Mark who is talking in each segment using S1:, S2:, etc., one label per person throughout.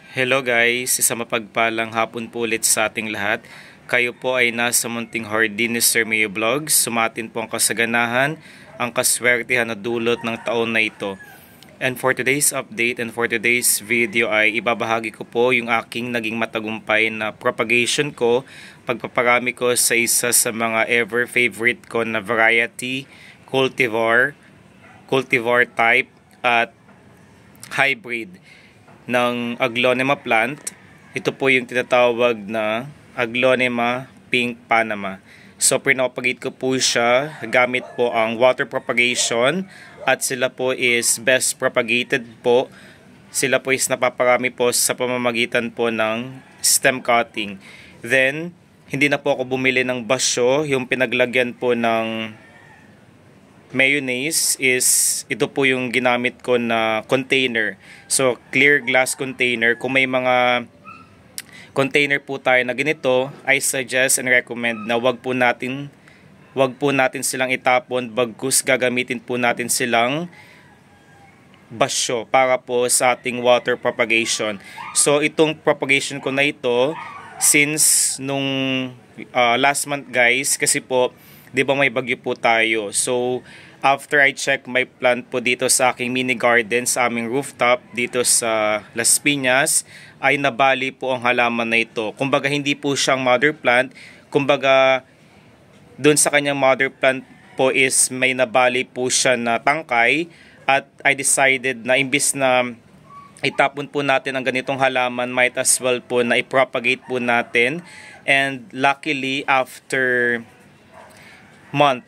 S1: Hello guys, isang mapagpalang hapon po ulit sa ating lahat. Kayo po ay nasa munting hardin ni Sir Mayo Vlogs. Sumatin po ang kasaganahan, ang kaswertihan na dulot ng taon na ito. And for today's update and for today's video ay ibabahagi ko po yung aking naging matagumpay na propagation ko, pagpaparami ko sa isa sa mga ever favorite ko na variety, cultivar type at hybrid ng Aglonema plant. Ito po yung tinatawag na Aglonema Pink Panama. So pinapagate ko po siya gamit po ang water propagation at sila po is best propagated po. Sila po is napaparami po sa pamamagitan po ng stem cutting. Then hindi na po ako bumili ng basyo, yung pinaglagyan po ng mayonnaise is ito po yung ginamit ko na container. So clear glass container. Kung may mga container po tayo na ganito, I suggest and recommend na wag po natin silang itapon, bagkus gagamitin po natin silang basyo para po sa ating water propagation. So itong propagation ko na ito since nung last month guys, kasi po 'di ba may bagyo po tayo. So after I check my plant po dito sa aking mini garden sa aming rooftop dito sa Las Piñas, ay nabali po ang halaman na ito. Kumbaga hindi po siyang mother plant, kumbaga doon sa kanyang mother plant po is may nabali po siya na tangkay, at I decided na imbis na itapon po natin ang ganitong halaman, might as well po na i-propagate po natin. And luckily after 1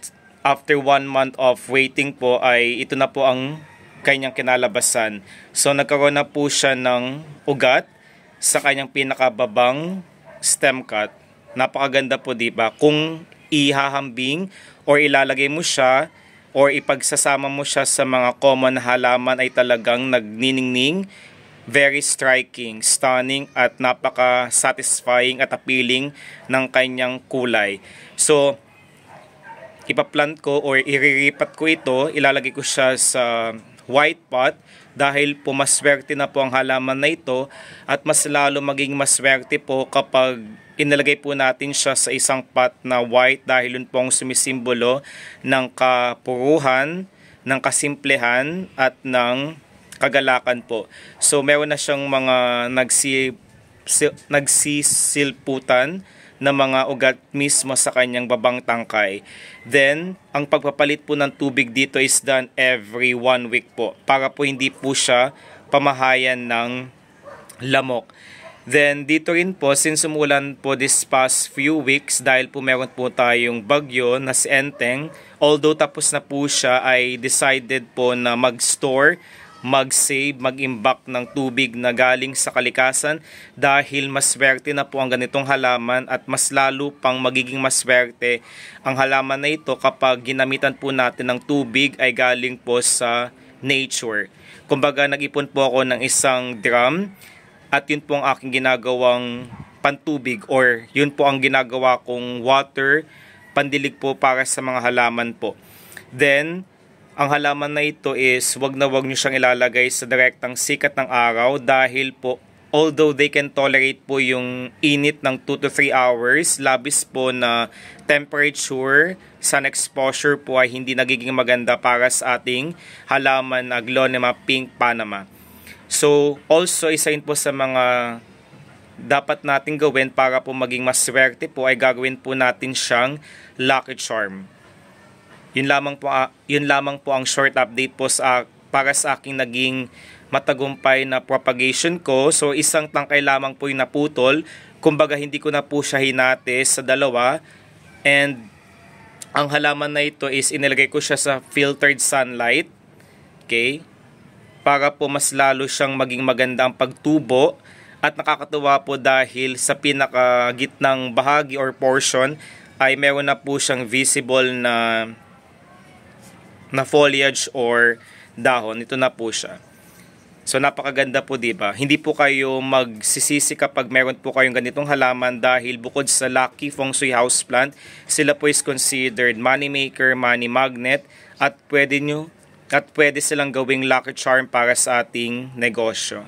S1: month of waiting po ay ito na po ang kanyang kinalabasan. So nagkaroon na po siya ng ugat sa kanyang pinakababang stem cut. Napakaganda po, di ba? Kung ihahambing or ilalagay mo siya or ipagsasama mo siya sa mga common halaman ay talagang nagniningning, very striking, stunning at napaka-satisfying at appealing ng kanyang kulay. So ipaplant ko or iriripat ko ito, ilalagay ko siya sa white pot dahil po maswerte na po ang halaman na ito, at mas lalo maging maswerte po kapag inilagay po natin siya sa isang pot na white dahil yun po ang sumisimbolo ng kapuruhan, ng kasimplehan at ng kagalakan po. So meron na siyang mga nagsisilputan na mga ugat mismo sa kanyang babang tangkay. Then, ang pagpapalit po ng tubig dito is done every 1 week po, para po hindi po siya pamahayan ng lamok. Then, dito rin po, since umulan po this past few weeks, dahil po meron po tayong bagyo na si Enteng, although tapos na po siya, ay decided po na mag-store, mag-save, mag-imbak ng tubig na galing sa kalikasan, dahil maswerte na po ang ganitong halaman at mas lalo pang magiging maswerte ang halaman na ito kapag ginamitan po natin ng tubig ay galing po sa nature. Kumbaga nag-ipon po ako ng isang drum at yun po ang aking ginagawang pantubig, or yun po ang ginagawa kong water pandilig po para sa mga halaman po. Then ang halaman na ito is wag nyo siyang ilalagay sa direktang sikat ng araw, dahil po although they can tolerate po yung init ng 2 to 3 hours, labis po na temperature, sun exposure po ay hindi nagiging maganda para sa ating halaman na Aglonema Pink Panama. So also isa yun po sa mga dapat nating gawin para po maging maswerte po, ay gagawin po natin siyang lucky charm. Yun lamang po ang short update po para sa aking naging matagumpay na propagation ko. So isang tangkay lamang po yung naputol. Kumbaga hindi ko na po siya hinati sa dalawa. And ang halaman na ito is inilagay ko siya sa filtered sunlight. Okay? Para po mas lalo siyang maging maganda ang pagtubo. At nakakatuwa po dahil sa pinakagitnang bahagi or portion ay meron na po siyang visible na foliage or dahon. Ito na po siya. So napakaganda po, diba? Hindi po kayo magsisisi kapag meron po kayong ganitong halaman, dahil bukod sa lucky feng shui houseplant, sila po is considered money maker, money magnet, at pwede silang gawing lucky charm para sa ating negosyo.